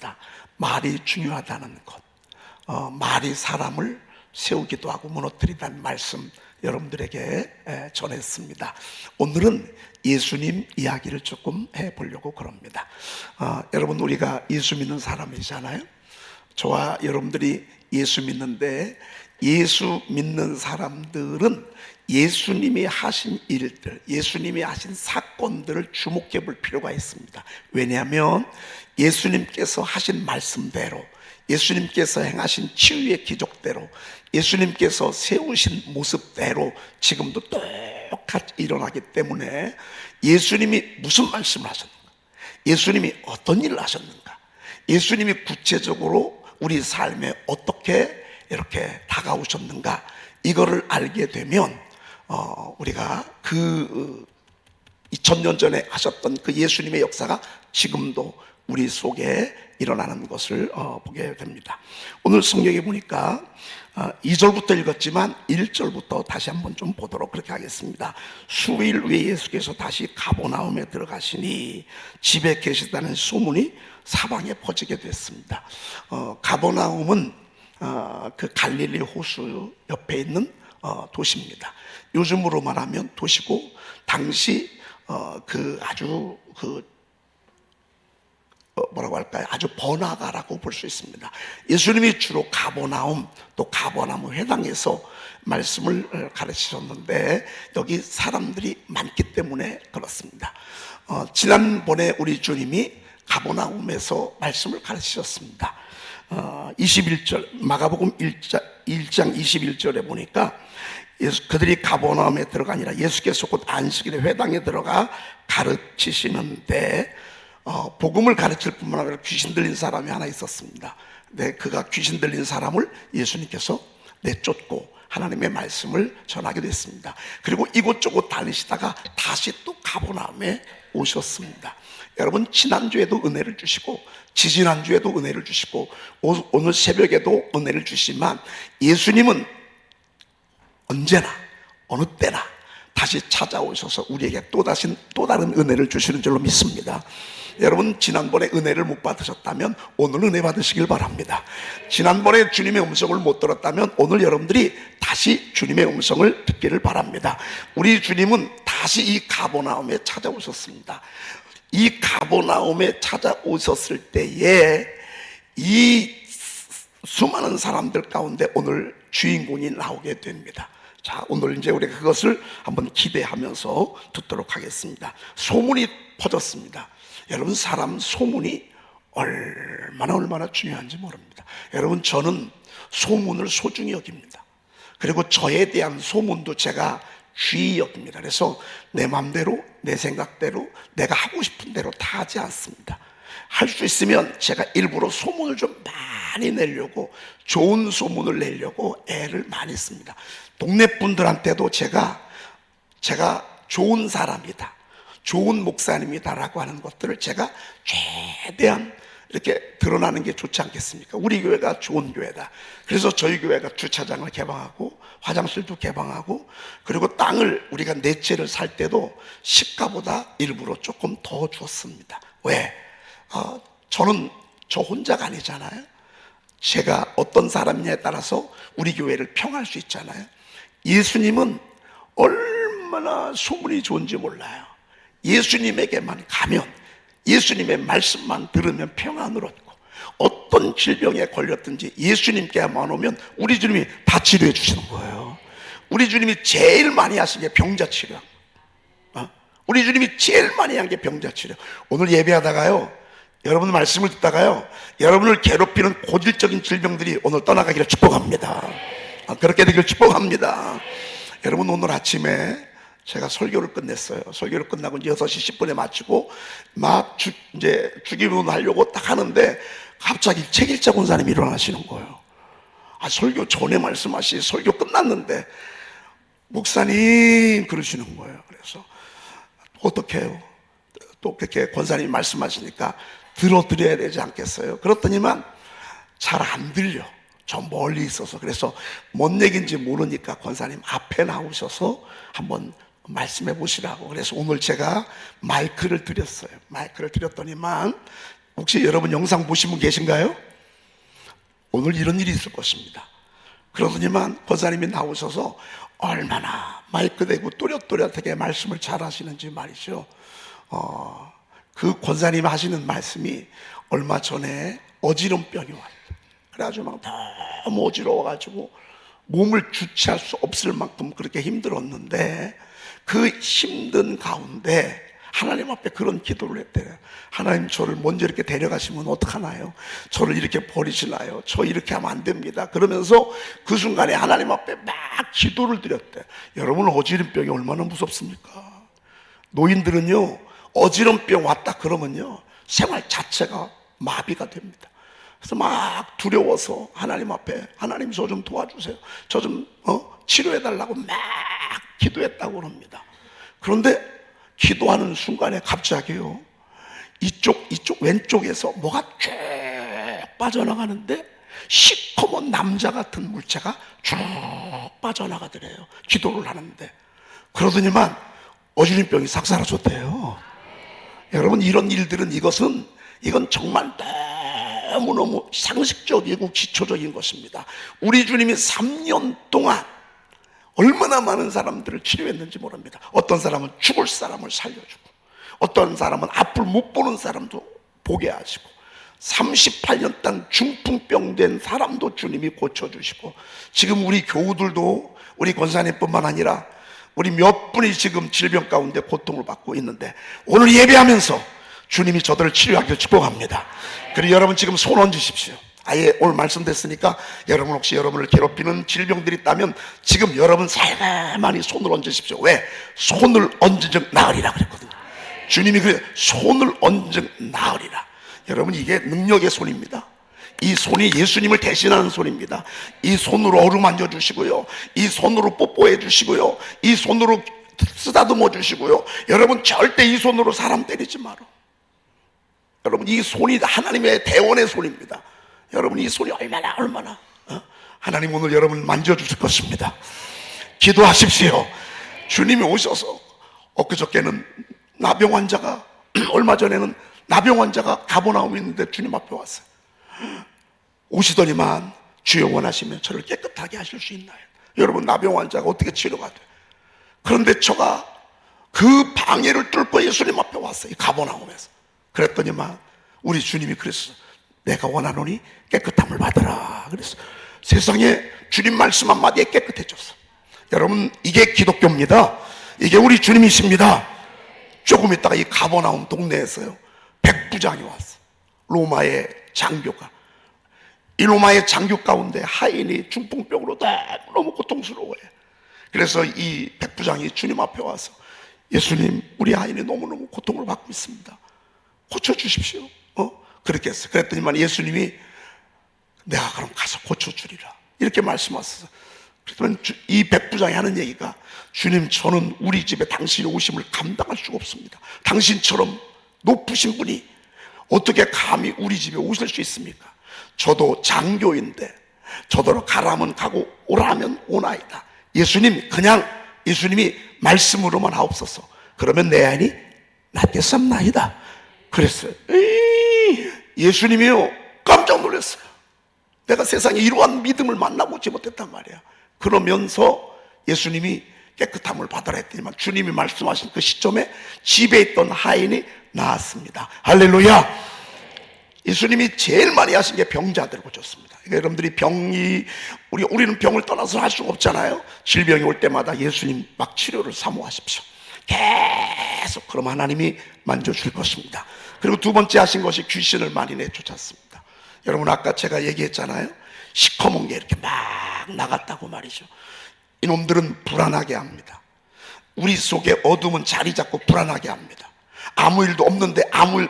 있습니다. 말이 중요하다는 것, 말이 사람을 세우기도 하고 무너뜨리다는 말씀 여러분들에게 전했습니다. 오늘은 예수님 이야기를 조금 해보려고 그럽니다. 여러분, 우리가 예수 믿는 사람이잖아요. 저와 여러분들이 예수 믿는데, 예수 믿는 사람들은 예수님이 하신 일들, 예수님이 하신 사건들을 주목해 볼 필요가 있습니다. 왜냐하면 예수님께서 하신 말씀대로, 예수님께서 행하신 치유의 기적대로, 예수님께서 세우신 모습대로 지금도 똑같이 일어나기 때문에, 예수님이 무슨 말씀을 하셨는가, 예수님이 어떤 일을 하셨는가, 예수님이 구체적으로 우리 삶에 어떻게 이렇게 다가오셨는가, 이거를 알게 되면 우리가 그 2000년 전에 하셨던 그 예수님의 역사가 지금도 우리 속에 일어나는 것을 보게 됩니다. 오늘 성경에 보니까 2절부터 읽었지만 1절부터 다시 한번 좀 보도록 그렇게 하겠습니다. 수일 후에 예수께서 다시 가버나움에 들어가시니 집에 계시다는 소문이 사방에 퍼지게 됐습니다. 가버나움은 그 갈릴리 호수 옆에 있는 도시입니다. 요즘으로 말하면 도시고, 당시 아주 뭐라고 할까요? 아주 번화가라고 볼 수 있습니다. 예수님이 주로 가버나움, 또 가버나움 회당에서 말씀을 가르치셨는데, 여기 사람들이 많기 때문에 그렇습니다. 지난번에 우리 주님이 가버나움에서 말씀을 가르치셨습니다. 21절, 마가복음 1장 21절에 보니까 그들이 가버나움에 들어가니라 예수께서 곧 안식일에 회당에 들어가 가르치시는데, 복음을 가르칠 뿐만 아니라 귀신 들린 사람이 하나 있었습니다. 네, 그가 귀신 들린 사람을 예수님께서 내쫓고 하나님의 말씀을 전하게 됐습니다. 그리고 이곳저곳 다니시다가 다시 또 가버나움에 오셨습니다. 여러분, 지난주에도 은혜를 주시고 지지난주에도 은혜를 주시고 오늘 새벽에도 은혜를 주시지만, 예수님은 언제나 어느 때나 다시 찾아오셔서 우리에게 또 다른 은혜를 주시는 줄로 믿습니다. 여러분, 지난번에 은혜를 못 받으셨다면 오늘 은혜 받으시길 바랍니다. 지난번에 주님의 음성을 못 들었다면 오늘 여러분들이 다시 주님의 음성을 듣기를 바랍니다. 우리 주님은 다시 이 가버나움에 찾아오셨습니다. 이 가버나움에 찾아오셨을 때에 이 수많은 사람들 가운데 오늘 주인공이 나오게 됩니다. 자, 오늘 이제 우리가 그것을 한번 기대하면서 듣도록 하겠습니다. 소문이 퍼졌습니다. 여러분, 사람 소문이 얼마나 중요한지 모릅니다. 여러분, 저는 소문을 소중히 여깁니다. 그리고 저에 대한 소문도 제가 귀히 여깁니다. 그래서 내 마음대로, 내 생각대로, 내가 하고 싶은 대로 다 하지 않습니다. 할 수 있으면 제가 일부러 소문을 좀 많이 내려고, 좋은 소문을 내려고 애를 많이 씁니다. 동네 분들한테도 제가 좋은 사람이다, 좋은 목사님이다라고 하는 것들을 제가 최대한 이렇게 드러나는 게 좋지 않겠습니까? 우리 교회가 좋은 교회다. 그래서 저희 교회가 주차장을 개방하고 화장실도 개방하고, 그리고 땅을 우리가 네 채를 살 때도 시가보다 일부러 조금 더 줬습니다. 왜? 저는 저 혼자가 아니잖아요. 제가 어떤 사람이냐에 따라서 우리 교회를 평할 수 있잖아요. 예수님은 얼마나 소문이 좋은지 몰라요. 예수님에게만 가면, 예수님의 말씀만 들으면 평안을 얻고, 어떤 질병에 걸렸든지 예수님께만 오면 우리 주님이 다 치료해 주시는 거예요. 우리 주님이 제일 많이 하신 게 병자 치료. 우리 주님이 제일 많이 한 게 병자 치료. 오늘 예배하다가요, 여러분 말씀을 듣다가요, 여러분을 괴롭히는 고질적인 질병들이 오늘 떠나가기를 축복합니다. 그렇게 되기를 축복합니다. 여러분, 오늘 아침에 제가 설교를 끝냈어요. 설교를 끝나고 이제 6시 10분에 마치고 막 이제 주기문 하려고 딱 하는데, 갑자기 책일자 권사님이 일어나시는 거예요. 설교 전에 말씀하시, 설교 끝났는데 목사님 그러시는 거예요. 그래서 어떻게 해요? 또 그렇게 권사님이 말씀하시니까 들어드려야 되지 않겠어요? 그렇더니만 잘 안 들려. 저 멀리 있어서. 그래서 뭔 얘기인지 모르니까 권사님 앞에 나오셔서 한번 말씀해 보시라고. 그래서 오늘 제가 마이크를 드렸어요. 마이크를 드렸더니만 혹시 여러분 영상 보신 분 계신가요? 오늘 이런 일이 있을 것입니다. 그러더니만 권사님이 나오셔서 얼마나 마이크 대고 또렷또렷하게 말씀을 잘 하시는지 말이죠. 그 권사님 하시는 말씀이 얼마 전에 어지럼병이 왔어요. 그래가지고 막 너무 어지러워가지고 몸을 주체할 수 없을 만큼 그렇게 힘들었는데, 그 힘든 가운데 하나님 앞에 그런 기도를 했대요. 하나님, 저를 먼저 이렇게 데려가시면 어떡하나요? 저를 이렇게 버리시나요? 저 이렇게 하면 안 됩니다. 그러면서 그 순간에 하나님 앞에 막 기도를 드렸대. 여러분, 어지럼병이 얼마나 무섭습니까? 노인들은요, 어지럼병 왔다 그러면요, 생활 자체가 마비가 됩니다. 그래서 막 두려워서 하나님 앞에, 하나님 저 좀 도와주세요, 저 좀 치료해달라고 막 기도했다고 합니다. 그런데 기도하는 순간에 갑자기요, 이쪽 왼쪽에서 뭐가 쭉 빠져나가는데 시커먼 남자 같은 물체가 쭉 빠져나가더래요. 기도를 하는데. 그러더니만 어지럼병이 싹 사라졌대요. 여러분, 이런 일들은 이건 정말 너무너무 상식적이고 기초적인 것입니다. 우리 주님이 3년 동안 얼마나 많은 사람들을 치료했는지 모릅니다. 어떤 사람은 죽을 사람을 살려주고, 어떤 사람은 앞을 못 보는 사람도 보게 하시고, 38년 동안 중풍병 된 사람도 주님이 고쳐주시고, 지금 우리 교우들도, 우리 권사님뿐만 아니라 우리 몇 분이 지금 질병 가운데 고통을 받고 있는데, 오늘 예배하면서 주님이 저들을 치료하기를 축복합니다. 그리고 여러분 지금 손 얹으십시오. 아예 오늘 말씀됐으니까, 여러분 혹시 여러분을 괴롭히는 질병들이 있다면 지금 여러분 살만히 손을 얹으십시오. 왜? 손을 얹은즉 나으리라 그랬거든요. 주님이 그래, 손을 얹은즉 나으리라. 여러분, 이게 능력의 손입니다. 이 손이 예수님을 대신하는 손입니다. 이 손으로 어루만져 주시고요, 이 손으로 뽀뽀해 주시고요, 이 손으로 쓰다듬어 주시고요. 여러분, 절대 이 손으로 사람 때리지 마라. 여러분, 이 손이 하나님의 대원의 손입니다. 여러분, 이 손이 얼마나 하나님 오늘 여러분 만져주실 것입니다. 기도하십시오. 주님이 오셔서, 엊그저께는 나병 환자가 얼마 전에는 나병 환자가 가버나움에 있는데 주님 앞에 왔어요. 오시더니만, 주여 원하시면 저를 깨끗하게 하실 수 있나요? 여러분, 나병 환자가 어떻게 치료가 돼요? 그런데 저가 그 방해를 뚫고 예수님 앞에 왔어요. 가버나움에서. 그랬더니만 우리 주님이 그랬어요. 내가 원하노니 깨끗함을 받아라. 그래서 세상에 주님 말씀 한마디에 깨끗해졌어. 여러분, 이게 기독교입니다. 이게 우리 주님이십니다. 조금 있다가 이 가버나움 동네에서요, 백부장이 왔어. 로마의 장교가. 이 로마의 장교 가운데 하인이 중풍병으로 너무 고통스러워해. 그래서 이 백부장이 주님 앞에 와서, 예수님, 우리 하인이 너무너무 고통을 받고 있습니다. 고쳐주십시오. 그렇게 했어요. 그랬더니만 예수님이, 내가 그럼 가서 고쳐주리라, 이렇게 말씀하셨어요. 그랬더니 이 백부장이 하는 얘기가, 주님, 저는 우리 집에 당신이 오심을 감당할 수가 없습니다. 당신처럼 높으신 분이 어떻게 감히 우리 집에 오실 수 있습니까? 저도 장교인데 저더러 가라면 가고 오라면 오나이다. 예수님이 말씀으로만 하옵소서. 그러면 내 아이니 낫겠습나이다. 그랬어요. 예수님이요, 깜짝 놀랐어요. 내가 세상에 이러한 믿음을 만나보지 못했단 말이야. 그러면서 예수님이 깨끗함을 받아라 했더니만, 주님이 말씀하신 그 시점에 집에 있던 하인이 나았습니다. 할렐루야. 예수님이 제일 많이 하신 게 병자들을 고쳤습니다. 그러니까 여러분들이 우리는 병을 떠나서 할 수가 없잖아요. 질병이 올 때마다 예수님 막 치료를 사모하십시오. 계속. 그럼 하나님이 만져줄 것입니다. 그리고 두 번째 하신 것이 귀신을 많이 내쫓았습니다. 여러분, 아까 제가 얘기했잖아요. 시커먼 게 이렇게 막 나갔다고 말이죠. 이놈들은 불안하게 합니다. 우리 속에 어둠은 자리 잡고 불안하게 합니다. 아무 일도 없는데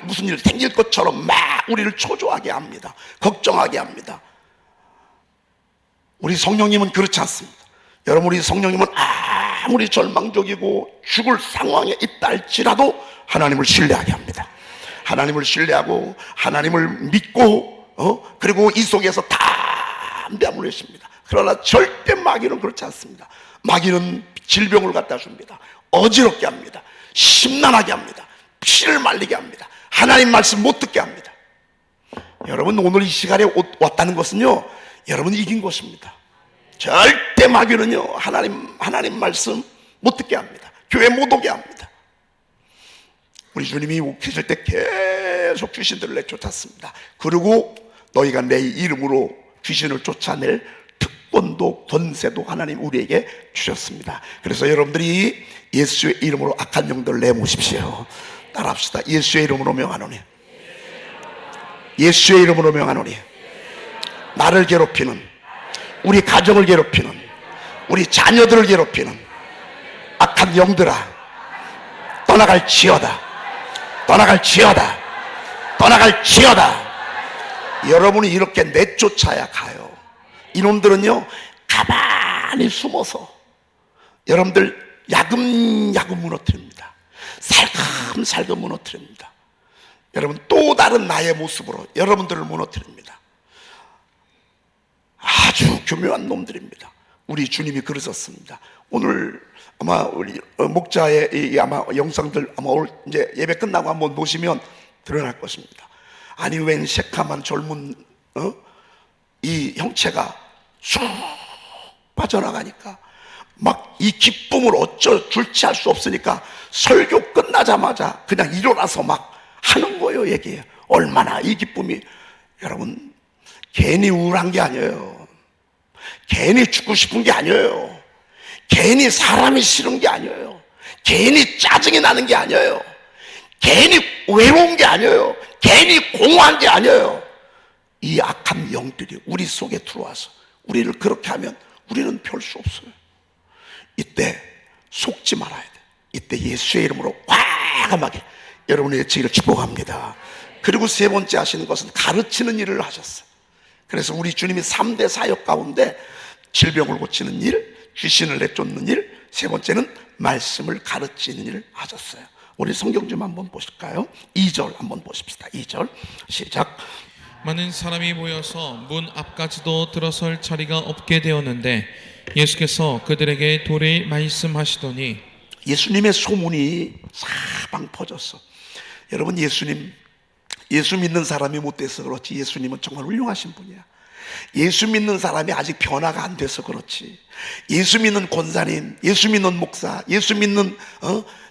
무슨 일 생길 것처럼 막 우리를 초조하게 합니다. 걱정하게 합니다. 우리 성령님은 그렇지 않습니다. 여러분, 우리 성령님은 아무리 절망적이고 죽을 상황에 있다 할지라도 하나님을 신뢰하게 합니다. 하나님을 신뢰하고 하나님을 믿고, 그리고 이 속에서 담대함을 내십니다. 그러나 절대 마귀는 그렇지 않습니다. 마귀는 질병을 갖다 줍니다. 어지럽게 합니다. 심란하게 합니다. 피를 말리게 합니다. 하나님 말씀 못 듣게 합니다. 여러분 오늘 이 시간에 왔다는 것은요, 여러분이 이긴 것입니다. 절대 마귀는요, 하나님 말씀 못 듣게 합니다. 교회 못 오게 합니다. 우리 주님이 계실 때 계속 귀신들을 내쫓았습니다. 그리고 너희가 내 이름으로 귀신을 쫓아낼 특권도 권세도 하나님 우리에게 주셨습니다. 그래서 여러분들이 예수의 이름으로 악한 영들을 내모십시오. 따라합시다. 예수의 이름으로 명하노니, 예수의 이름으로 명하노니, 나를 괴롭히는, 우리 가정을 괴롭히는, 우리 자녀들을 괴롭히는 악한 영들아, 떠나갈지어다, 떠나갈지어다, 떠나갈지어다. 여러분이 이렇게 내쫓아야 가요. 이놈들은요, 가만히 숨어서 여러분들 야금야금 무너뜨립니다. 살금살금 무너뜨립니다. 여러분, 또 다른 나의 모습으로 여러분들을 무너뜨립니다. 아주 교묘한 놈들입니다. 우리 주님이 그러셨습니다. 오늘 아마 우리 목자의 아마 영상들 아마 오늘 이제 예배 끝나고 한번 보시면 드러날 것입니다. 아니, 웬 새카만 젊은 이 형체가 쑥 빠져나가니까 막 이 기쁨을 어쩔 줄지 알 수 없으니까 설교 끝나자마자 그냥 일어나서 막 하는 거예요. 얘기해요. 얼마나 이 기쁨이, 여러분, 괜히 우울한 게 아니에요. 괜히 죽고 싶은 게 아니에요. 괜히 사람이 싫은 게 아니에요. 괜히 짜증이 나는 게 아니에요. 괜히 외로운 게 아니에요. 괜히 공허한 게 아니에요. 이 악한 영들이 우리 속에 들어와서 우리를 그렇게 하면 우리는 별 수 없어요. 이때 속지 말아야 돼. 이때 예수의 이름으로 과감하게 여러분의 지혜를 축복합니다. 그리고 세 번째 하시는 것은 가르치는 일을 하셨어요. 그래서 우리 주님이 3대 사역 가운데 질병을 고치는 일, 귀신을 내쫓는 일, 세 번째는 말씀을 가르치는 일을 하셨어요. 우리 성경 좀 한번 보실까요? 2절 한번 보십시다. 2절 시작. 많은 사람이 모여서 문 앞까지도 들어설 자리가 없게 되었는데 예수께서 그들에게 도리 말씀하시더니, 예수님의 소문이 사방 퍼졌어. 여러분, 예수 믿는 사람이 못 돼서 그렇지 예수님은 정말 훌륭하신 분이야. 예수 믿는 사람이 아직 변화가 안 돼서 그렇지, 예수 믿는 권사님, 예수 믿는 목사, 예수 믿는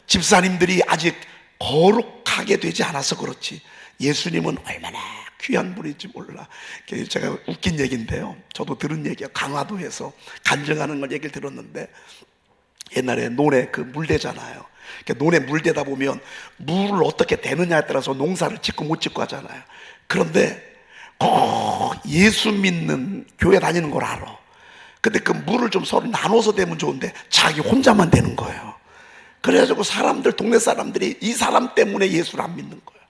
집사님들이 아직 거룩하게 되지 않아서 그렇지 예수님은 얼마나 귀한 분인지 몰라. 제가 웃긴 얘기인데요, 저도 들은 얘기야. 강화도에서 간증하는 걸 얘기를 들었는데, 옛날에 논에 그 물대잖아요. 논에 물대다 보면 물을 어떻게 대느냐에 따라서 농사를 짓고 못 짓고 하잖아요. 그런데 예수 믿는 교회 다니는 걸 알아. 근데 그 물을 좀 서로 나눠서 대면 좋은데 자기 혼자만 되는 거예요. 그래가지고 동네 사람들이 이 사람 때문에 예수를 안 믿는 거예요.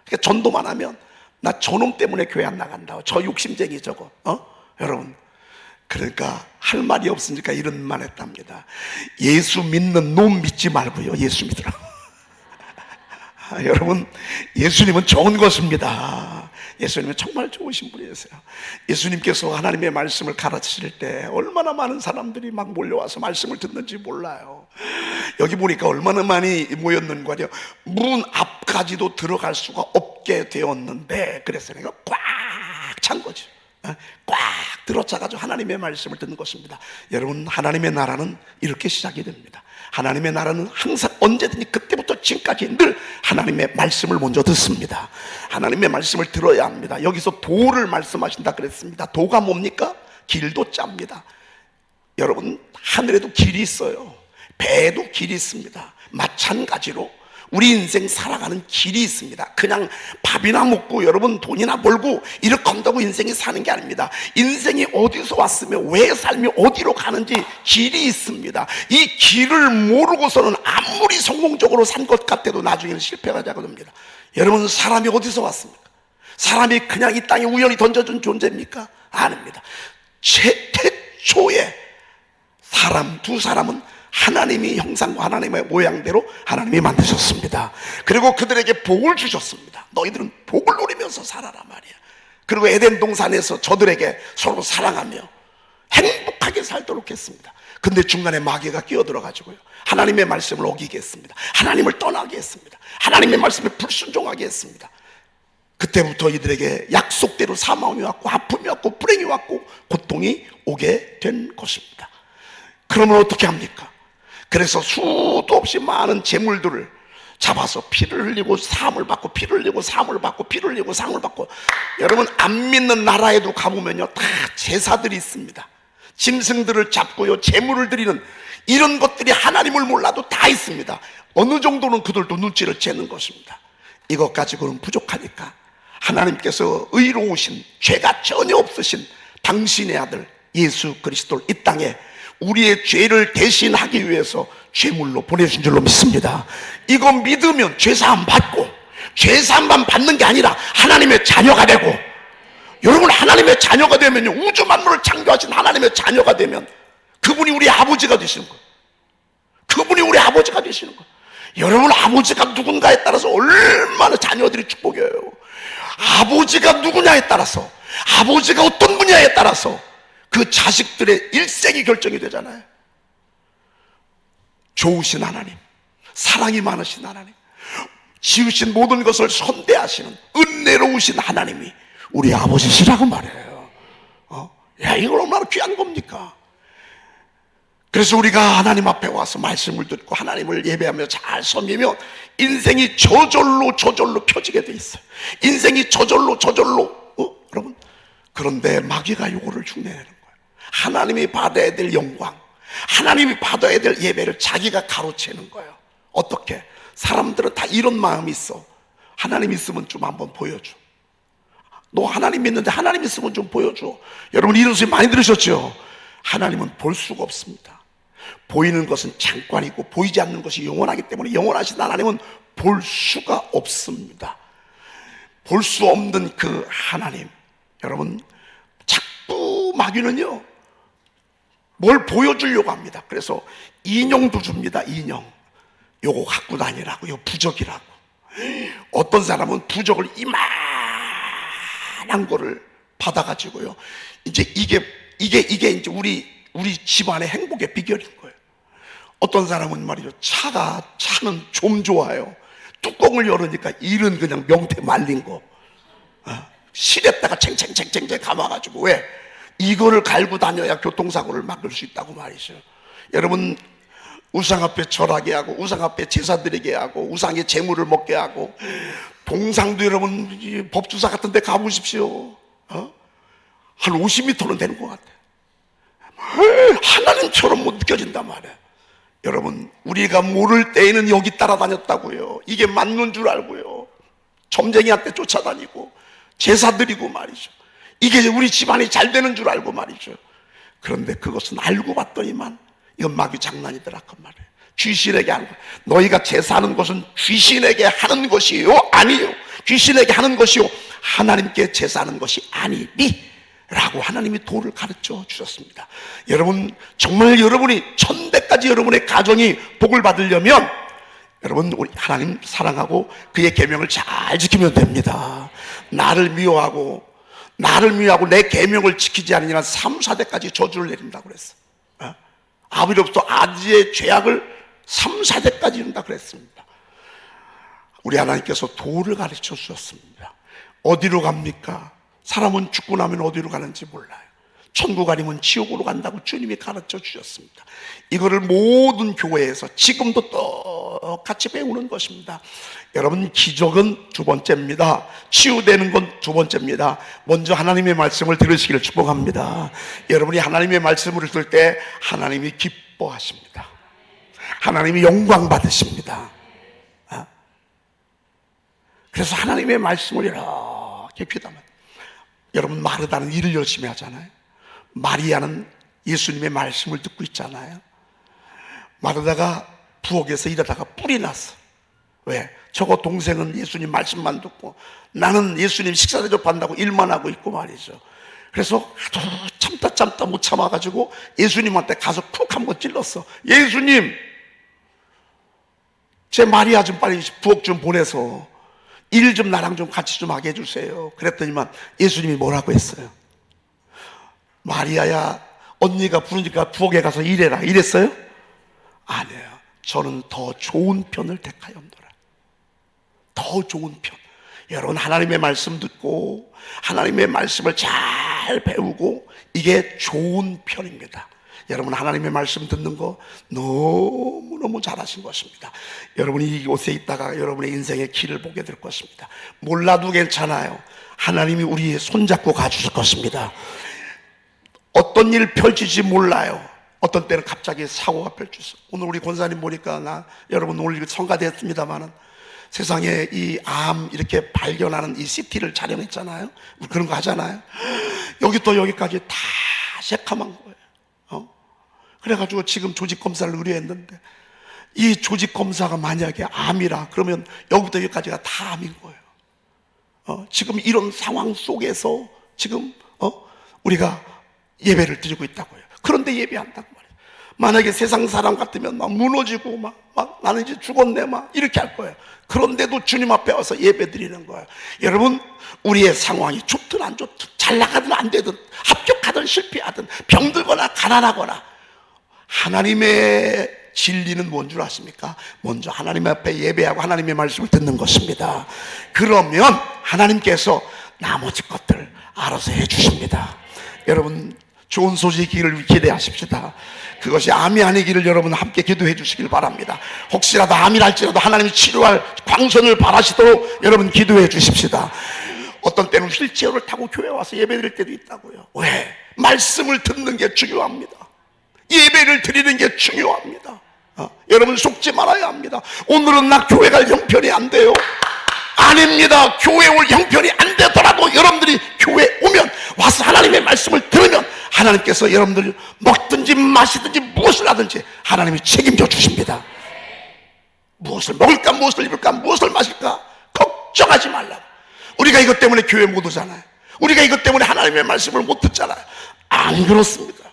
그러니까 전도만 하면 나 저놈 때문에 교회 안 나간다, 저 욕심쟁이 저거, 여러분. 그러니까 할 말이 없으니까 이런 말 했답니다. 예수 믿는 놈 믿지 말고요, 예수 믿으라. 여러분, 예수님은 좋은 것입니다. 예수님은 정말 좋으신 분이세요. 예수님께서 하나님의 말씀을 가르치실 때 얼마나 많은 사람들이 막 몰려와서 말씀을 듣는지 몰라요. 여기 보니까 얼마나 많이 모였는가요. 문 앞까지도 들어갈 수가 없게 되었는데, 그래서 내가 꽉 찬 거죠. 꽉 들어차가지고 하나님의 말씀을 듣는 것입니다. 여러분, 하나님의 나라는 이렇게 시작이 됩니다. 하나님의 나라는 항상 언제든지 그때부터 지금까지 늘 하나님의 말씀을 먼저 듣습니다. 하나님의 말씀을 들어야 합니다. 여기서 도를 말씀하신다 그랬습니다. 도가 뭡니까? 길도 짭니다. 여러분, 하늘에도 길이 있어요. 배에도 길이 있습니다. 마찬가지로 우리 인생 살아가는 길이 있습니다. 그냥 밥이나 먹고 여러분 돈이나 벌고 이렇게 한다고 인생이 사는 게 아닙니다. 인생이 어디서 왔으며 왜 삶이 어디로 가는지 길이 있습니다. 이 길을 모르고서는 아무리 성공적으로 산 것 같아도 나중에는 실패가 되거든요. 여러분, 사람이 어디서 왔습니까? 사람이 그냥 이 땅에 우연히 던져준 존재입니까? 아닙니다. 태초에 두 사람은 하나님이 형상과 하나님의 모양대로 하나님이 만드셨습니다. 그리고 그들에게 복을 주셨습니다. 너희들은 복을 누리면서 살아라 말이야. 그리고 에덴 동산에서 저들에게 서로 사랑하며 행복하게 살도록 했습니다. 근데 중간에 마귀가 끼어들어가지고요, 하나님의 말씀을 어기게 했습니다. 하나님을 떠나게 했습니다. 하나님의 말씀에 불순종하게 했습니다. 그때부터 이들에게 약속대로 사망이 왔고 아픔이 왔고 불행이 왔고 고통이 오게 된 것입니다. 그러면 어떻게 합니까? 그래서 수도 없이 많은 재물들을 잡아서 피를 흘리고 사함을 받고 피를 흘리고 사함을 받고 피를 흘리고 사함을 받고, 여러분 안 믿는 나라에도 가보면요 다 제사들이 있습니다. 짐승들을 잡고요 재물을 드리는 이런 것들이 하나님을 몰라도 다 있습니다. 어느 정도는 그들도 눈치를 채는 것입니다. 이것 가지고는 부족하니까 하나님께서 의로우신 죄가 전혀 없으신 당신의 아들 예수 그리스도를 이 땅에 우리의 죄를 대신하기 위해서 죄물로 보내신 줄로 믿습니다. 이거 믿으면 죄사함 받고, 죄사함만 받는 게 아니라 하나님의 자녀가 되고, 여러분 하나님의 자녀가 되면요 우주 만물을 창조하신 하나님의 자녀가 되면 그분이 우리 아버지가 되시는 거예요. 그분이 우리 아버지가 되시는 거예요. 여러분 아버지가 누군가에 따라서 얼마나 자녀들이 축복이에요. 아버지가 누구냐에 따라서, 아버지가 어떤 분야에 따라서 그 자식들의 일생이 결정이 되잖아요. 좋으신 하나님, 사랑이 많으신 하나님, 지으신 모든 것을 선대하시는 은혜로우신 하나님이 우리 아버지시라고 말해요. 야, 이걸 얼마나 귀한 겁니까? 그래서 우리가 하나님 앞에 와서 말씀을 듣고 하나님을 예배하며 잘 섬기면 인생이 저절로 펴지게 돼 있어요. 인생이 저절로 여러분, 그런데 마귀가 요거를 흉내내는 거예요. 하나님이 받아야 될 영광, 하나님이 받아야 될 예배를 자기가 가로채는 거예요. 어떻게? 사람들은 다 이런 마음이 있어. 하나님 있으면 좀 한번 보여줘. 너 하나님 믿는데 하나님 있으면 좀 보여줘. 여러분 이런 소리 많이 들으셨죠? 하나님은 볼 수가 없습니다. 보이는 것은 잠깐이고 보이지 않는 것이 영원하기 때문에 영원하신 하나님은 볼 수가 없습니다. 볼 수 없는 그 하나님, 여러분 자꾸 마귀는요 뭘 보여주려고 합니다. 그래서 인형도 줍니다. 인형. 요거 갖고 다니라고, 요 부적이라고. 어떤 사람은 부적을 이만한 거를 받아가지고요 이제 이게 이제 우리 집안의 행복의 비결인 거예요. 어떤 사람은 말이죠, 차는 좀 좋아요. 뚜껑을 열으니까 일은 그냥 명태 말린 거, 실에다가 챙챙 감아가지고. 왜? 이거를 갈고 다녀야 교통사고를 막을 수 있다고 말이죠. 여러분 우상 앞에 절하게 하고, 우상 앞에 제사 드리게 하고, 우상의 재물을 먹게 하고, 동상도 여러분 법주사 같은 데 가보십시오. 한 50m는 되는 것 같아요. 하나님처럼 못 느껴진단 말이에요. 여러분 우리가 모를 때에는 여기 따라다녔다고요. 이게 맞는 줄 알고요 점쟁이한테 쫓아다니고 제사 드리고 말이죠. 이게 우리 집안이 잘 되는 줄 알고 말이죠. 그런데 그것은 알고 봤더니만 이건 마귀 장난이더라 그 말이에요. 귀신에게 하는 거. 너희가 제사하는 것은 귀신에게 하는 것이요? 아니요. 귀신에게 하는 것이요 하나님께 제사하는 것이 아니니 라고 하나님이 도를 가르쳐 주셨습니다. 여러분 정말 여러분이 천대까지 여러분의 가정이 복을 받으려면 여러분 우리 하나님 사랑하고 그의 계명을 잘 지키면 됩니다. 나를 미워하고 내 계명을 지키지 않으면 3, 4대까지 저주를 내린다고 그랬어. 아버지로부터 아들의 죄악을 3, 4대까지 이룬다 그랬습니다. 우리 하나님께서 도를 가르쳐 주셨습니다. 어디로 갑니까? 사람은 죽고 나면 어디로 가는지 몰라요. 천국 아니면 지옥으로 간다고 주님이 가르쳐 주셨습니다. 이거를 모든 교회에서 지금도 똑같이 배우는 것입니다. 여러분 기적은 두 번째입니다. 치유되는 건 두 번째입니다. 먼저 하나님의 말씀을 들으시기를 축복합니다. 여러분이 하나님의 말씀을 들을 때 하나님이 기뻐하십니다. 하나님이 영광 받으십니다. 그래서 하나님의 말씀을 이렇게 귀담아. 여러분 마르다는 일을 열심히 하잖아요. 마리아는 예수님의 말씀을 듣고 있잖아요. 마르다가 부엌에서 일하다가 뿔이 났어. 왜? 저거 동생은 예수님 말씀만 듣고 나는 예수님 식사 대접한다고 일만 하고 있고 말이죠. 그래서 참다 못 참아가지고 예수님한테 가서 푹 한번 찔렀어. 예수님, 제 마리아 좀 빨리 부엌 좀 보내서 일 좀 나랑 좀 같이 좀 하게 해주세요. 그랬더니만 예수님이 뭐라고 했어요? 마리아야, 언니가 부르니까 부엌에 가서 일해라 이랬어요? 아니에요. 저는 더 좋은 편을 택하였노라. 더 좋은 편. 여러분 하나님의 말씀 듣고 하나님의 말씀을 잘 배우고 이게 좋은 편입니다. 여러분 하나님의 말씀 듣는 거 너무너무 잘하신 것입니다. 여러분이 이곳에 있다가 여러분의 인생의 길을 보게 될 것입니다. 몰라도 괜찮아요. 하나님이 우리의 손잡고 가주실 것입니다. 어떤 일 펼칠지 몰라요. 어떤 때는 갑자기 사고가 펼쳐서 오늘 우리 권사님 보니까 여러분 오늘 성가됐습니다마는 세상에 이 암 이렇게 발견하는 이 CT를 촬영했잖아요. 그런 거 하잖아요. 여기부터 여기까지 다 새카만 거예요. 그래가지고 지금 조직 검사를 의뢰했는데 이 조직 검사가 만약에 암이라 그러면 여기부터 여기까지가 다 암인 거예요. 지금 이런 상황 속에서 지금 우리가 예배를 드리고 있다고요. 그런데 예배한다고 말이에요. 만약에 세상 사람 같으면 막 무너지고 막 나는 이제 죽었네 막 이렇게 할 거예요. 그런데도 주님 앞에 와서 예배 드리는 거예요. 여러분 우리의 상황이 좋든 안 좋든 잘 나가든 안 되든 합격하든 실패하든 병들거나 가난하거나 하나님의 진리는 뭔 줄 아십니까? 먼저 하나님 앞에 예배하고 하나님의 말씀을 듣는 것입니다. 그러면 하나님께서 나머지 것들 알아서 해주십니다. 여러분 좋은 소식이기를 기대하십시다. 그것이 암이 아니기를 여러분 함께 기도해 주시길 바랍니다. 혹시라도 암이랄지라도 하나님이 치료할 광선을 바라시도록 여러분 기도해 주십시다. 어떤 때는 휠체어를 타고 교회 와서 예배 드릴 때도 있다고요. 왜? 말씀을 듣는 게 중요합니다. 예배를 드리는 게 중요합니다. 여러분 속지 말아야 합니다. 오늘은 나 교회 갈 형편이 안 돼요. 아닙니다. 교회 올 형편이 안 되더라도 여러분들이 교회 오면 와서 하나님의 말씀을 들으면 하나님께서 여러분들 먹든지 마시든지 무엇을 하든지 하나님이 책임져 주십니다. 무엇을 먹을까 무엇을 입을까 무엇을 마실까 걱정하지 말라고. 우리가 이것 때문에 교회 못 오잖아요. 우리가 이것 때문에 하나님의 말씀을 못 듣잖아요. 안 그렇습니다.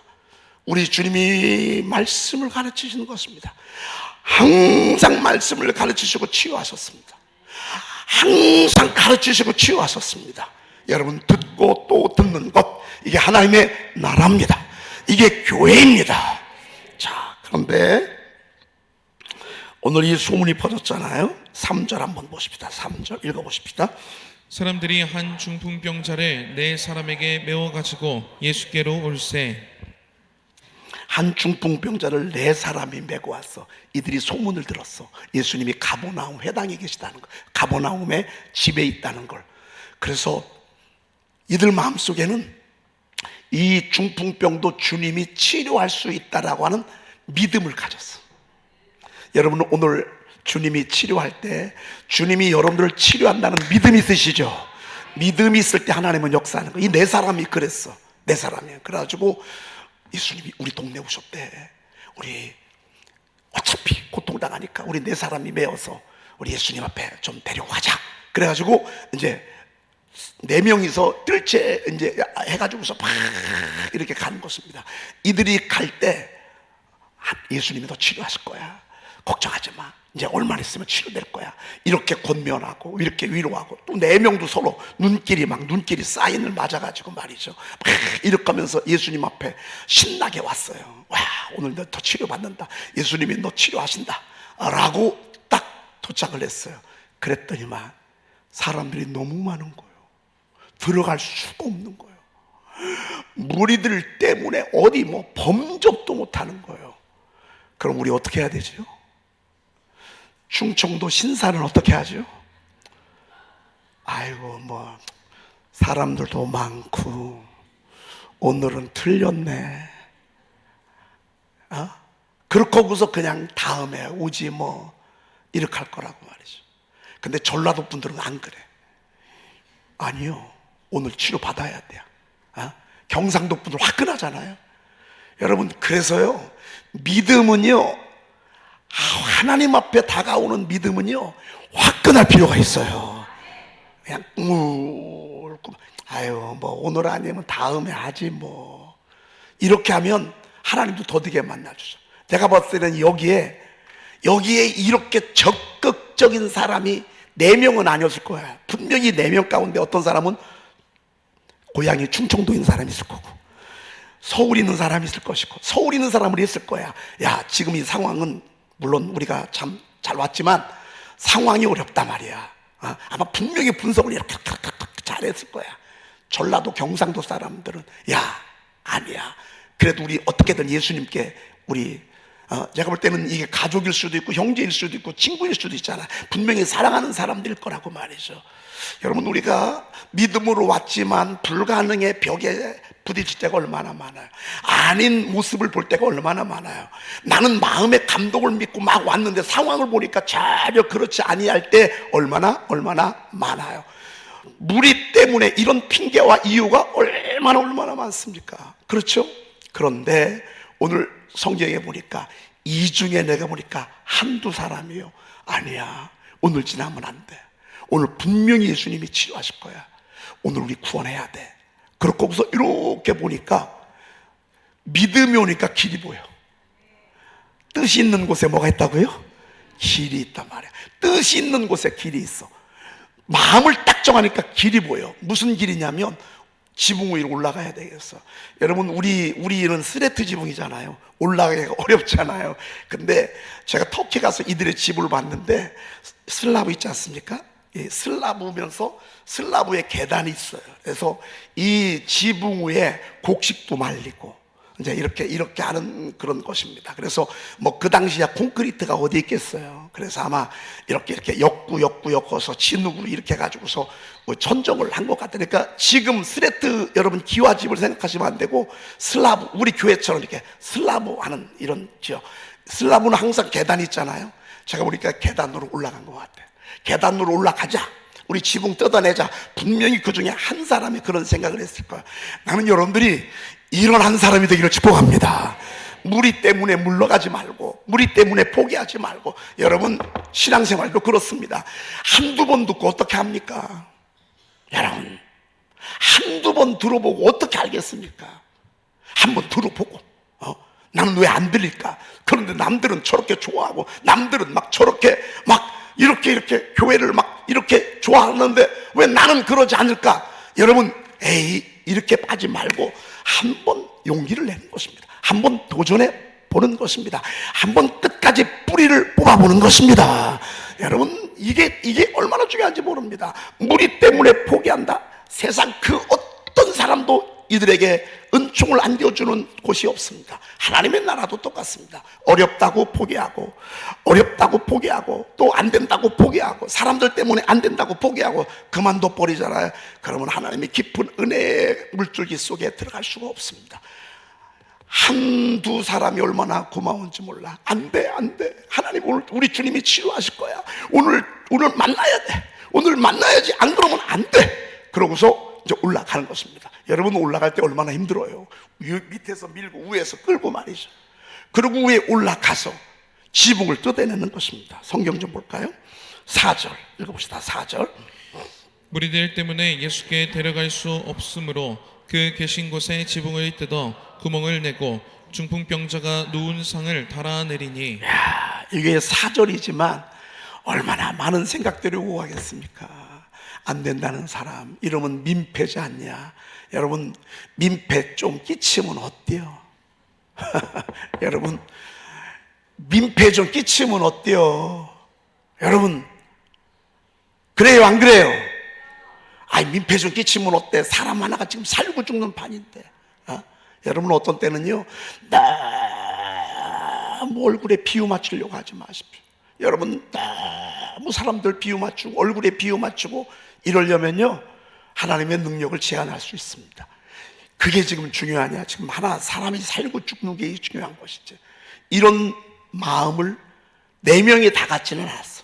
우리 주님이 말씀을 가르치시는 것입니다. 항상 말씀을 가르치시고 치유하셨습니다. 항상 가르치시고 치유하셨습니다. 여러분 듣고 또 듣는 것 이게 하나님의 나라입니다. 이게 교회입니다. 자, 그런데 오늘 이 소문이 퍼졌잖아요. 3절 한번 보십시다. 3절 읽어보십시다. 사람들이 한 중풍병자를 네 사람에게 메워가지고 예수께로 올세. 한 중풍병자를 네 사람이 메고 왔어. 이들이 소문을 들었어. 예수님이 가버나움 회당에 계시다는 걸, 가버나움에 집에 있다는 걸. 그래서 이들 마음속에는 이 중풍병도 주님이 치료할 수 있다라고 하는 믿음을 가졌어. 여러분 오늘 주님이 치료할 때 주님이 여러분들을 치료한다는 믿음이 있으시죠? 믿음이 있을 때 하나님은 역사하는 거예요. 이 네 사람이 그랬어. 네 사람이에요. 그래가지고 예수님이 우리 동네 오셨대. 우리 어차피 고통당하니까 우리 네 사람이 메어서 우리 예수님 앞에 좀 데리고 가자. 그래가지고 이제 네 명이서 뜰채 이제 해가지고서 막 이렇게 가는 것입니다. 이들이 갈 때 예수님이 너 치료하실 거야. 걱정하지 마. 이제 얼마 있으면 치료될 거야. 이렇게 권면하고 이렇게 위로하고 또 네 명도 서로 눈길이 사인을 맞아가지고 말이죠. 막 이렇게 하면서 예수님 앞에 신나게 왔어요. 와, 오늘 너 더 치료받는다. 예수님이 너 치료하신다. 라고 딱 도착을 했어요. 그랬더니만 사람들이 너무 많은 거예요. 들어갈 수가 없는 거예요. 무리들 때문에 어디 뭐 범접도 못하는 거예요. 그럼 우리 어떻게 해야 되죠? 충청도 신사는 어떻게 하죠? 아이고 뭐 사람들도 많고 오늘은 틀렸네. 그렇고서 그냥 다음에 오지 뭐 이렇게 할 거라고 말이죠. 근데 전라도 분들은 안 그래. 아니요, 오늘 치료 받아야 돼요. 경상도 분들 화끈하잖아요. 여러분 그래서요 믿음은요 하나님 앞에 다가오는 믿음은요 화끈할 필요가 있어요. 그냥 아유 뭐 오늘 아니면 다음에 하지 뭐 이렇게 하면 하나님도 더디게 만나주죠. 제가 봤을 때는 여기에 이렇게 적극적인 사람이 4명은 아니었을 거야. 분명히 4명 가운데 어떤 사람은 고향이 충청도에 있는 사람이 있을 거고 서울에 있는 사람이 있을 것이고 서울에 있는 사람을 했을 거야. 야 지금 이 상황은 물론 우리가 참 잘 왔지만 상황이 어렵단 말이야. 아마 분명히 분석을 이렇게 잘했을 거야. 전라도 경상도 사람들은 야 아니야. 그래도 우리 어떻게든 예수님께 우리 제가 볼 때는 이게 가족일 수도 있고 형제일 수도 있고 친구일 수도 있잖아. 분명히 사랑하는 사람들일 거라고 말이죠. 여러분, 우리가 믿음으로 왔지만 불가능의 벽에 부딪힐 때가 얼마나 많아요. 아닌 모습을 볼 때가 얼마나 많아요. 나는 마음의 감동을 믿고 막 왔는데 상황을 보니까 전혀 그렇지 아니할 때 얼마나 많아요. 무리 때문에 이런 핑계와 이유가 얼마나 많습니까? 그렇죠? 그런데 오늘 성경에 보니까 이 중에 내가 보니까 한두 사람이요. 아니야. 오늘 지나면 안 돼. 오늘 분명히 예수님이 치료하실 거야. 오늘 우리 구원해야 돼. 그렇고서 이렇게 보니까 믿음이 오니까 길이 보여. 뜻이 있는 곳에 뭐가 있다고요? 길이 있단 말이야. 뜻이 있는 곳에 길이 있어. 마음을 딱 정하니까 길이 보여. 무슨 길이냐면 지붕 위로 올라가야 되겠어. 여러분, 우리는 스레트 지붕이잖아요. 올라가기가 어렵잖아요. 근데 제가 터키 가서 이들의 집을 봤는데 슬라브 있지 않습니까? 예, 슬라브면서 슬라브에 계단이 있어요. 그래서 이 지붕 위에 곡식도 말리고 이제 이렇게 하는 그런 것입니다. 그래서 뭐 그 당시야 콘크리트가 어디 있겠어요. 그래서 아마 이렇게 엮어서 진흙으로 이렇게 해가지고서 뭐 천정을 한 것 같으니까 지금 스레트 여러분 기와집을 생각하시면 안 되고 슬라브, 우리 교회처럼 이렇게 슬라브 하는 이런 지역. 슬라브는 항상 계단이 있잖아요. 제가 보니까 계단으로 올라간 것 같아요. 계단으로 올라가자. 우리 지붕 뜯어내자. 분명히 그 중에 한 사람이 그런 생각을 했을 거야. 나는 여러분들이 이런 한 사람이 되기를 축복합니다. 무리 때문에 물러가지 말고, 무리 때문에 포기하지 말고. 여러분, 신앙생활도 그렇습니다. 한두 번 듣고 어떻게 합니까? 여러분, 한두 번 들어보고 어떻게 알겠습니까? 한번 들어보고 나는 왜 안 들릴까? 그런데 남들은 저렇게 좋아하고 남들은 막 저렇게 막 이렇게 교회를 막 이렇게 좋아하는데 왜 나는 그러지 않을까? 여러분, 이렇게 빠지 말고 한번 용기를 내는 것입니다. 한번 도전해 보는 것입니다. 한번 끝까지 뿌리를 뽑아보는 것입니다. 여러분, 이게 얼마나 중요한지 모릅니다. 무리 때문에 포기한다? 세상 그 어떤 사람도 이들에게 은총을 안겨주는 곳이 없습니다. 하나님의 나라도 똑같습니다. 어렵다고 포기하고 또 안 된다고 포기하고 사람들 때문에 안 된다고 포기하고 그만둬 버리잖아요. 그러면 하나님의 깊은 은혜의 물줄기 속에 들어갈 수가 없습니다. 한두 사람이 얼마나 고마운지 몰라. 안 돼. 하나님, 오늘 우리 주님이 치료하실 거야. 오늘 만나야 돼. 오늘 만나야지. 안 그러면 안 돼. 그러고서 이제 올라가는 것입니다. 여러분, 올라갈 때 얼마나 힘들어요. 밑에서 밀고 위에서 끌고 말이죠. 그리고 위에 올라가서 지붕을 뜯어내는 것입니다. 성경 좀 볼까요? 4절 읽어봅시다. 4절. 무리들 때문에 예수께 데려갈 수 없으므로 그 계신 곳에 지붕을 뜯어 구멍을 내고 중풍병자가 누운 상을 달아내리니. 이게 4절이지만 얼마나 많은 생각들이 오고 가겠습니까? 안 된다는 사람, 이러면 민폐지 않냐? 여러분, 민폐 좀 끼치면 어때요? 여러분, 민폐 좀 끼치면 어때요? 여러분, 그래요, 안 그래요? 민폐 좀 끼치면 어때? 사람 하나가 지금 살고 죽는 판인데. 여러분, 어떤 때는요, 너무 얼굴에 비유 맞추려고 하지 마십시오. 여러분, 너무 사람들 비유 맞추고 얼굴에 비유 맞추고 이러려면요, 하나님의 능력을 제한할 수 있습니다. 그게 지금 중요하냐? 지금 사람이 살고 죽는 게 중요한 것이지. 이런 마음을 4명이 다 같지는 않았어.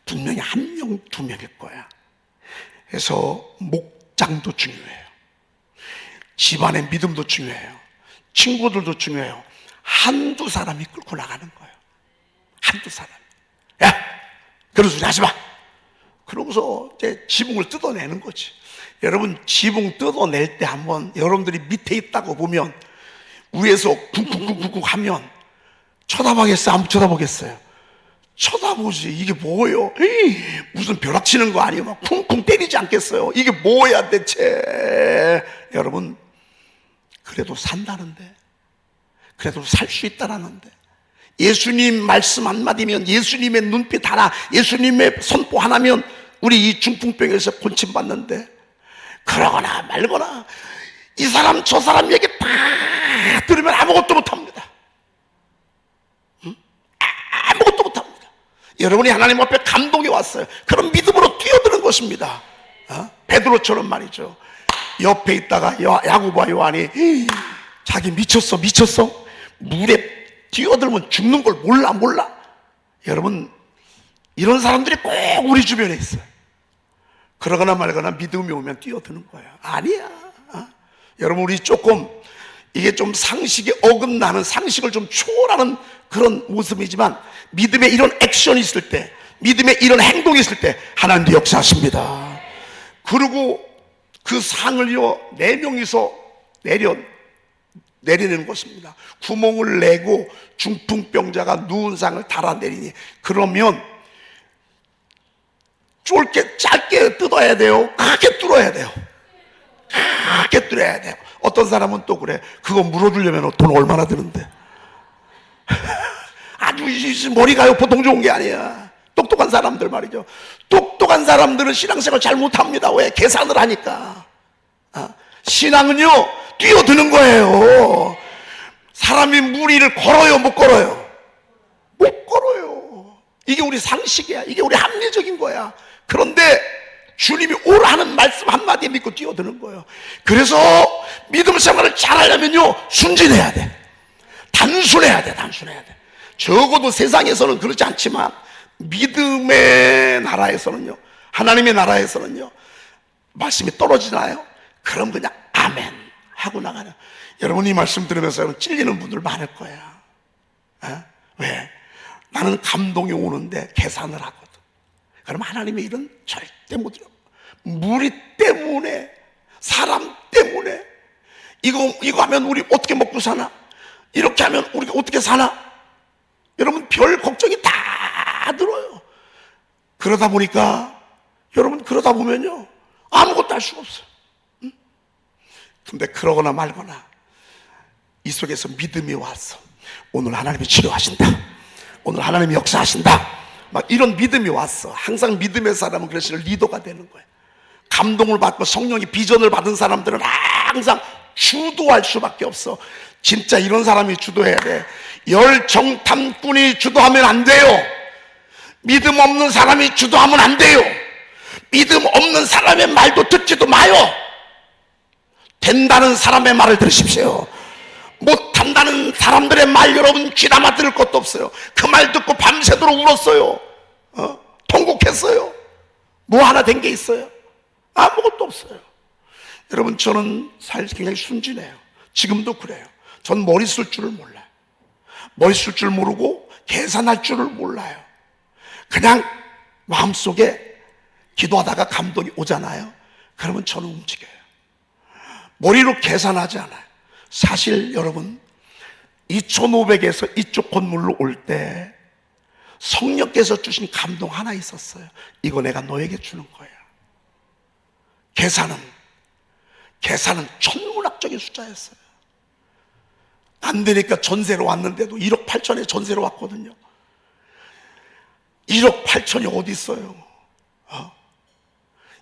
분명히 1명, 2명일 거야. 그래서 목장도 중요해요. 집안의 믿음도 중요해요. 친구들도 중요해요. 한두 사람이 끌고 나가는 거예요. 한두 사람. 야, 그런 소리 하지 마. 그러고서 이제 지붕을 뜯어내는 거지. 여러분, 지붕 뜯어낼 때 한번 여러분들이 밑에 있다고 보면 위에서 쿵쿵쿵쿵 하면 쳐다보겠어요? 안 쳐다보겠어요? 쳐다보지. 이게 뭐예요? 무슨 벼락 치는 거 아니에요? 막 쿵쿵 때리지 않겠어요? 이게 뭐야 대체? 여러분, 그래도 산다는데, 그래도 살 수 있다라는데, 예수님 말씀 한마디면, 예수님의 눈빛 하나, 예수님의 선포 하나면 우리 이 중풍병에서 고침받는데 그러거나 말거나 이 사람 저 사람 얘기 다 들으면 아무것도 못합니다. 아무것도 못합니다. 여러분이 하나님 앞에 감동이 왔어요. 그런 믿음으로 뛰어드는 것입니다. 베드로처럼 말이죠. 옆에 있다가 야고보와 요한이 자기 미쳤어 물에 뛰어들면 죽는 걸 몰라. 여러분, 이런 사람들이 꼭 우리 주변에 있어요. 그러거나 말거나 믿음이 오면 뛰어드는 거예요. 아니야. 여러분, 우리 조금 이게 좀 상식에 어긋나는, 상식을 좀 초월하는 그런 모습이지만 믿음의 이런 액션이 있을 때, 믿음의 이런 행동이 있을 때 하나님도 역사하십니다. 그리고 그 상을요 4명이서 내리는 것입니다. 구멍을 내고 중풍병자가 누운 상을 달아내리니, 그러면 짧게 뜯어야 돼요? 크게 뚫어야 돼요? 크게 뚫어야 돼요. 어떤 사람은 또 그래, 그거 물어주려면 돈 얼마나 드는데. 아주 머리가 보통 좋은 게 아니야. 똑똑한 사람들 말이죠. 똑똑한 사람들은 신앙생활 잘 못합니다. 왜? 계산을 하니까. 신앙은요 뛰어드는 거예요. 사람이 물 위를 걸어요, 못 걸어요? 못 걸어요. 이게 우리 상식이야. 이게 우리 합리적인 거야. 그런데 주님이 오라는 말씀 한마디 믿고 뛰어드는 거예요. 그래서 믿음 생활을 잘하려면요 순진해야 돼. 단순해야 돼. 적어도 세상에서는 그렇지 않지만 믿음의 나라에서는요, 하나님의 나라에서는요, 말씀이 떨어지나요? 그럼 그냥 아멘 하고 나가는. 여러분, 이 말씀 들으면서 찔리는 분들 많을 거야. 왜? 나는 감동이 오는데 계산을 하거든. 그럼 하나님의 일은 절대 못 들어. 무리 때문에, 사람 때문에, 이거 하면 우리 어떻게 먹고 사나? 이렇게 하면 우리가 어떻게 사나? 여러분, 별 걱정이 다 들어요. 그러다 보면요 아무것도 할 수가 없어요. 근데 그러거나 말거나 이 속에서 믿음이 와서 오늘 하나님이 치료하신다, 오늘 하나님이 역사하신다, 막 이런 믿음이 왔어. 항상 믿음의 사람은 그래서 리더가 되는 거예요. 감동을 받고 성령의 비전을 받은 사람들은 항상 주도할 수밖에 없어. 진짜 이런 사람이 주도해야 돼. 열정탐꾼이 주도하면 안 돼요. 믿음 없는 사람이 주도하면 안 돼요. 믿음 없는 사람의 말도 듣지도 마요. 된다는 사람의 말을 들으십시오. 못한다는 사람들의 말 여러분 귀담아 들을 것도 없어요. 그 말 듣고 밤새도록 울었어요. 통곡했어요. 뭐 하나 된 게 있어요? 아무것도 없어요. 여러분, 저는 사실 굉장히 순진해요. 지금도 그래요. 전 머리 쓸 줄을 몰라요. 머리 쓸 줄 모르고 계산할 줄을 몰라요. 그냥 마음속에 기도하다가 감동이 오잖아요. 그러면 저는 움직여요. 머리로 계산하지 않아요. 사실 여러분, 2500에서 이쪽 건물로 올 때 성령께서 주신 감동 하나 있었어요. 이거 내가 너에게 주는 거야. 계산은 천문학적인 숫자였어요. 안 되니까 전세로 왔는데도 1억 8천에 전세로 왔거든요. 1억 8천이 어디 있어요?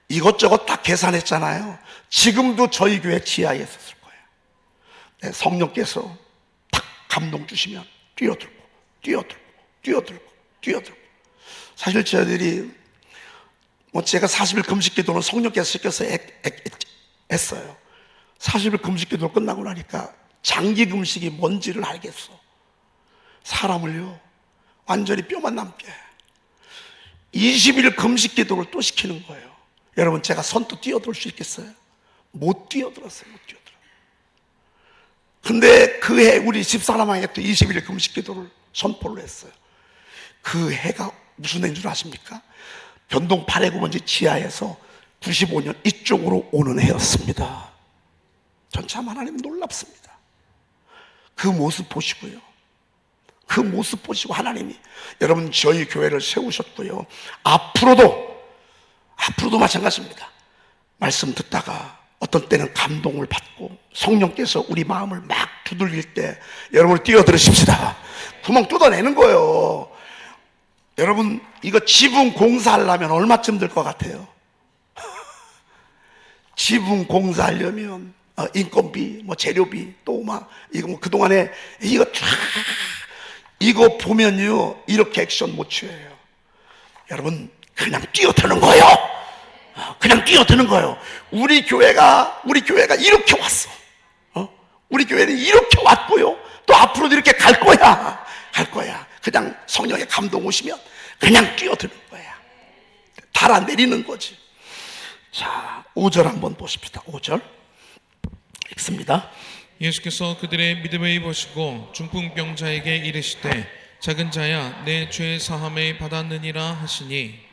이것저것 다 계산했잖아요. 지금도 저희 교회 지하에 있었을 거예요. 네, 성령께서 딱 감동 주시면 뛰어들고. 사실 저희들이 제가 40일 금식 기도는 성령께서 시켜서 했어요. 40일 금식 기도 끝나고 나니까 장기 금식이 뭔지를 알겠어. 사람을요 완전히 뼈만 남게 20일 금식 기도를 또 시키는 거예요. 여러분, 제가 선뜻 뛰어들 수 있겠어요? 못 뛰어들었어요. 근데 그 해 우리 집사람에게 또 20일 금식 기도를 선포를 했어요. 그 해가 무슨 해인 줄 아십니까? 변동 8회 구번지 지하에서 95년 이쪽으로 오는 해였습니다. 전 참 하나님 놀랍습니다. 그 모습 보시고요, 그 모습 보시고 하나님이 여러분 저희 교회를 세우셨고요, 앞으로도 마찬가지입니다. 말씀 듣다가 어떤 때는 감동을 받고 성령께서 우리 마음을 막 두들길 때 여러분 뛰어들으십시다. 구멍 뚫어내는 거예요. 여러분, 이거 지붕 공사하려면 얼마쯤 들 것 같아요? 지붕 공사하려면 인건비, 뭐 재료비, 또 막 이거 뭐 그동안에 이거 쫙 이거 보면요 이렇게 액션 못 취해요. 여러분, 그냥 뛰어드는 거예요. 그냥 뛰어드는 거예요. 우리 교회가 이렇게 왔어. 우리 교회는 이렇게 왔고요. 또 앞으로도 이렇게 갈 거야. 그냥 성령의 감동 오시면 그냥 뛰어드는 거야. 달아내리는 거지. 자, 5절 한번 보십시다. 5절 읽습니다. 예수께서 그들의 믿음을 보시고 중풍병자에게 이르시되 작은 자야 내 죄 사함을 받았느니라 하시니.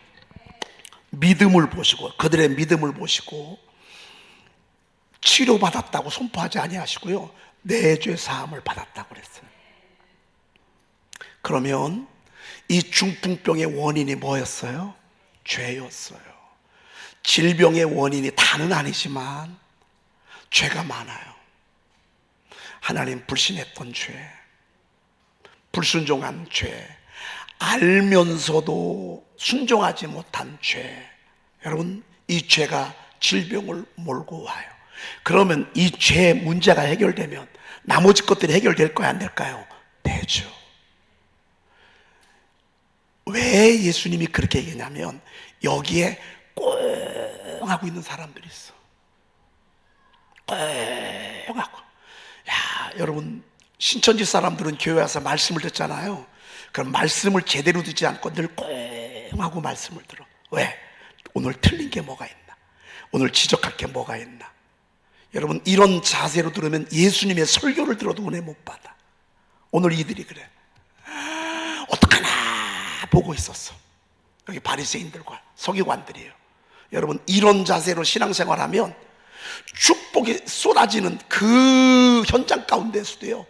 믿음을 보시고, 그들의 믿음을 보시고 치료받았다고 선포하지 아니하시고요, 내 죄 사함을 받았다고 그랬어요. 그러면 이 중풍병의 원인이 뭐였어요? 죄였어요. 질병의 원인이 다는 아니지만 죄가 많아요. 하나님 불신했던 죄, 불순종한 죄, 알면서도 순종하지 못한 죄. 여러분, 이 죄가 질병을 몰고 와요. 그러면 이 죄의 문제가 해결되면 나머지 것들이 해결될까요, 안 될까요? 되죠. 왜 예수님이 그렇게 얘기했냐면 여기에 꽁 하고 있는 사람들이 있어. 꽁 하고. 야, 여러분, 신천지 사람들은 교회 와서 말씀을 듣잖아요. 그럼 말씀을 제대로 듣지 않고 늘 꽁 하고 말씀을 들어. 왜? 오늘 틀린 게 뭐가 있나? 오늘 지적할 게 뭐가 있나? 여러분, 이런 자세로 들으면 예수님의 설교를 들어도 은혜 못 받아. 오늘 이들이 그래. 어떡하나 보고 있었어. 여기 바리새인들과 서기관들이에요. 여러분, 이런 자세로 신앙생활하면 축복이 쏟아지는 그 현장 가운데서도요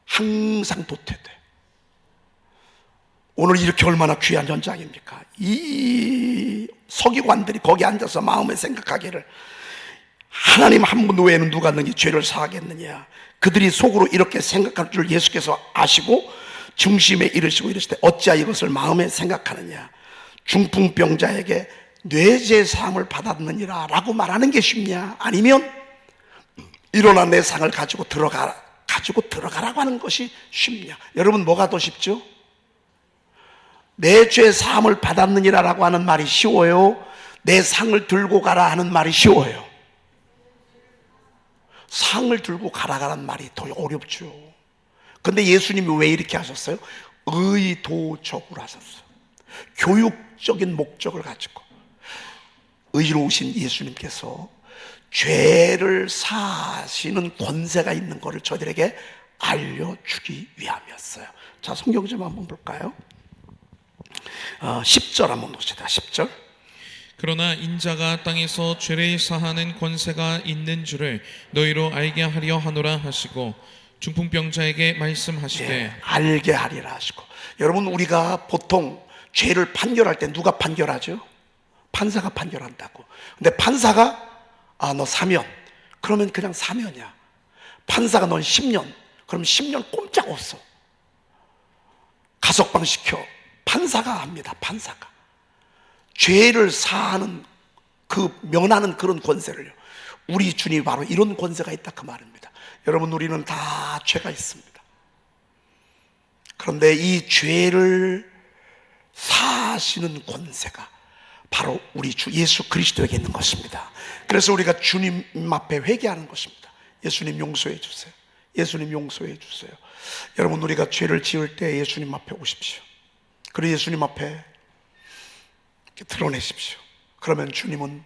항상 도태돼. 오늘 이렇게 얼마나 귀한 현장입니까? 이 서기관들이 거기 앉아서 마음에 생각하기를, 하나님 한 분 외에는 누가 능히 죄를 사하겠느냐. 그들이 속으로 이렇게 생각할 줄 예수께서 아시고 중심에 이르시고 이르시되 어찌하여 이것을 마음에 생각하느냐. 중풍병자에게 뇌제 사함을 받았느니라 라고 말하는 게 쉽냐? 아니면 일어나 내 상을 가지고 들어가라고 하는 것이 쉽냐? 여러분, 뭐가 더 쉽죠? 내 죄 사함을 받았느니라 라고 하는 말이 쉬워요? 내 상을 들고 가라 하는 말이 쉬워요? 상을 들고 가라는 말이 더 어렵죠. 근데 예수님이 왜 이렇게 하셨어요? 의도적으로 하셨어요. 교육적인 목적을 가지고. 의로우신 예수님께서 죄를 사하시는 권세가 있는 것을 저희들에게 알려주기 위함이었어요. 자, 성경 좀 한번 볼까요? 10절 한번 봅시다. 10절. 그러나 인자가 땅에서 죄를 사하는 권세가 있는 줄을 너희로 알게 하려 하노라 하시고 중풍병자에게 말씀하시되. 알게 하리라 하시고. 여러분, 우리가 보통 죄를 판결할 때 누가 판결하죠? 판사가 판결한다고. 근데 판사가 너 사면, 그러면 그냥 사면이야. 판사가 넌 10년, 그럼 10년 꼼짝 없어. 가석방 시켜. 판사가 합니다. 판사가 죄를 사하는 그 면하는 그런 권세를요, 우리 주님이 바로 이런 권세가 있다 그 말입니다. 여러분, 우리는 다 죄가 있습니다. 그런데 이 죄를 사하시는 권세가 바로 우리 주 예수 그리스도에게 있는 것입니다. 그래서 우리가 주님 앞에 회개하는 것입니다. 예수님 용서해 주세요. 예수님 용서해 주세요. 여러분, 우리가 죄를 지을 때 예수님 앞에 오십시오. 그리고 예수님 앞에 드러내십시오. 그러면 주님은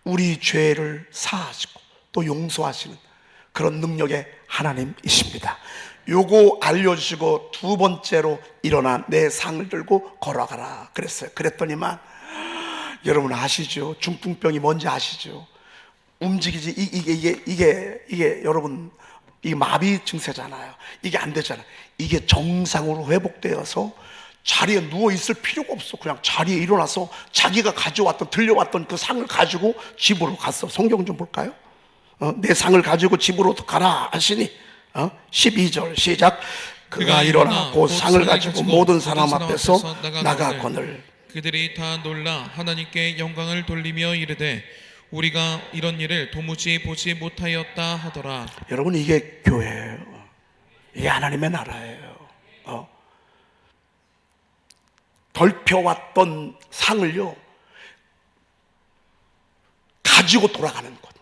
우리 죄를 사하시고 또 용서하시는 그런 능력의 하나님이십니다. 요거 알려주시고 두 번째로 일어나 내 상을 들고 걸어가라 그랬어요. 그랬더니만 여러분 아시죠? 중풍병이 뭔지 아시죠? 움직이지. 이게 여러분, 이게 마비 증세잖아요. 이게 안 되잖아요. 이게 정상으로 회복되어서 자리에 누워 있을 필요가 없어. 그냥 자리에 일어나서 자기가 가져왔던, 들려왔던 그 상을 가지고 집으로 갔어. 성경 좀 볼까요? 내 상을 가지고 집으로 가라 하시니 12절 시작. 그가 일어나 곧 상을 가지고 모든 사람 앞에서 나가거늘. 그들이 다 놀라 하나님께 영광을 돌리며 이르되 우리가 이런 일을 도무지 보지 못하였다 하더라. 여러분, 이게 교회예요. 이게 하나님의 나라예요. 덜펴왔던 상을요 가지고 돌아가는 것.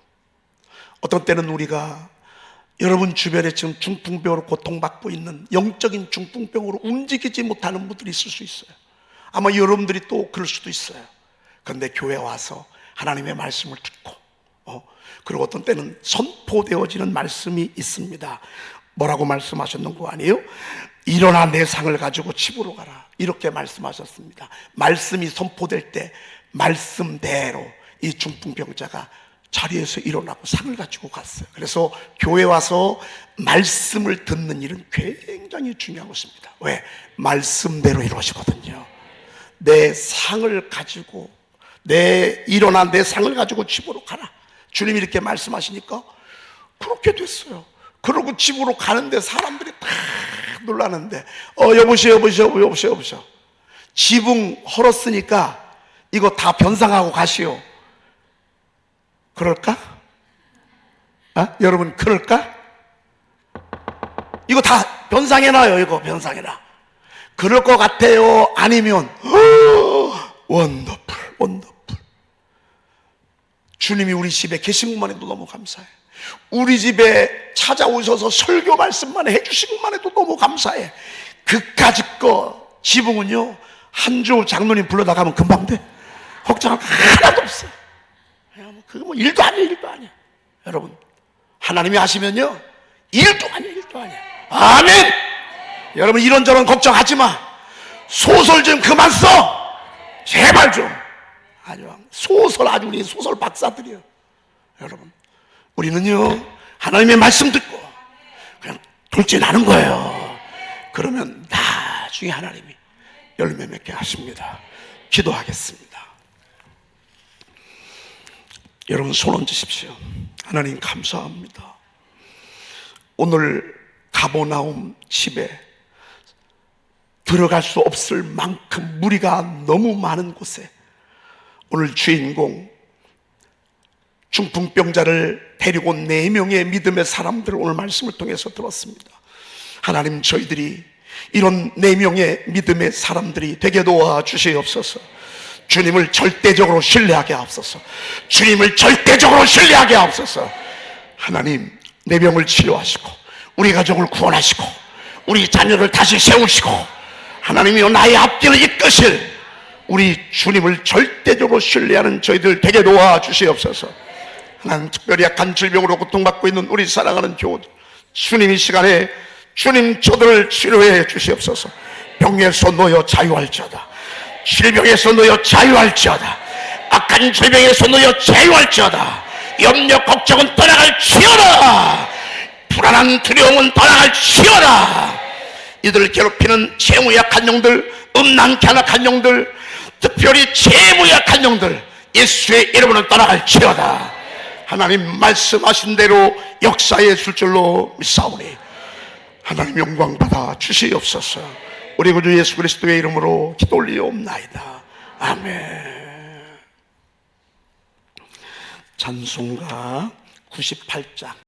어떤 때는 우리가 여러분 주변에 지금 중풍병으로 고통받고 있는 영적인 중풍병으로 움직이지 못하는 분들이 있을 수 있어요. 아마 여러분들이 또 그럴 수도 있어요. 그런데 교회 와서 하나님의 말씀을 듣고 그리고 어떤 때는 선포되어지는 말씀이 있습니다. 뭐라고 말씀하셨는 거 아니에요? 일어나 내 상을 가지고 집으로 가라, 이렇게 말씀하셨습니다. 말씀이 선포될 때 말씀대로 이 중풍병자가 자리에서 일어나고 상을 가지고 갔어요. 그래서 교회 와서 말씀을 듣는 일은 굉장히 중요한 것입니다. 왜? 말씀대로 이루어지거든요. 내 상을 가지고 일어나 내 상을 가지고 집으로 가라, 주님이 이렇게 말씀하시니까 그렇게 됐어요. 그러고 집으로 가는데 사람들이 다 놀라는데 여보세요. 지붕 헐었으니까 이거 다 변상하고 가시오. 그럴까? 여러분, 그럴까? 이거 다 변상해놔요. 이거 변상해놔. 그럴 것 같아요? 아니면 원더풀. 주님이 우리 집에 계신 것만 해도 너무 감사해. 우리 집에 찾아오셔서 설교 말씀만 해주신 것만 해도 너무 감사해. 그까짓 거 지붕은요 한 주 장로님 불러다 가면 금방 돼. 걱정할 거 하나도 없어. 그거 뭐 일도 아니야. 여러분, 하나님이 하시면요 일도 아니야. 아멘. 여러분, 이런저런 걱정하지 마. 소설 좀 그만 써, 제발 좀. 소설 아주 우리 소설 박사들이요. 여러분, 우리는요 하나님의 말씀 듣고 그냥 돌진하는 거예요. 그러면 나중에 하나님이 열매 맺게 하십니다. 기도하겠습니다. 여러분, 손 얹으십시오. 하나님 감사합니다. 오늘 가버나움 집에 들어갈 수 없을 만큼 무리가 너무 많은 곳에 오늘 주인공 중풍병자를 데리고 온 4명의 믿음의 사람들을 오늘 말씀을 통해서 들었습니다. 하나님, 저희들이 이런 4명의 믿음의 사람들이 되게 도와주시옵소서. 주님을 절대적으로 신뢰하게 하옵소서. 하나님, 4명을 치료하시고 우리 가정을 구원하시고 우리 자녀를 다시 세우시고 하나님이여 나의 앞길을 이끄실 우리 주님을 절대적으로 신뢰하는 저희들 되게 도와주시옵소서. 하나님, 특별히 약한 질병으로 고통받고 있는 우리 사랑하는 교우들, 주님 이 시간에 주님 저들을 치료해 주시옵소서. 병에서 놓여 자유할지어다. 질병에서 놓여 자유할지어다. 악한 질병에서 놓여 자유할지어다. 염려 걱정은 떠나갈지어다. 불안한 두려움은 떠나갈지어다. 이들을 괴롭히는 재무 약한 영들, 음란케 악한 영들, 특별히 재무 약한 영들 예수의 이름으로 떠나갈지어다. 하나님 말씀하신 대로 역사에 줄 줄로 믿사오니 하나님 영광 받아 주시옵소서. 우리 구주 예수 그리스도의 이름으로 기도 올리옵나이다. 아멘. 찬송가 98장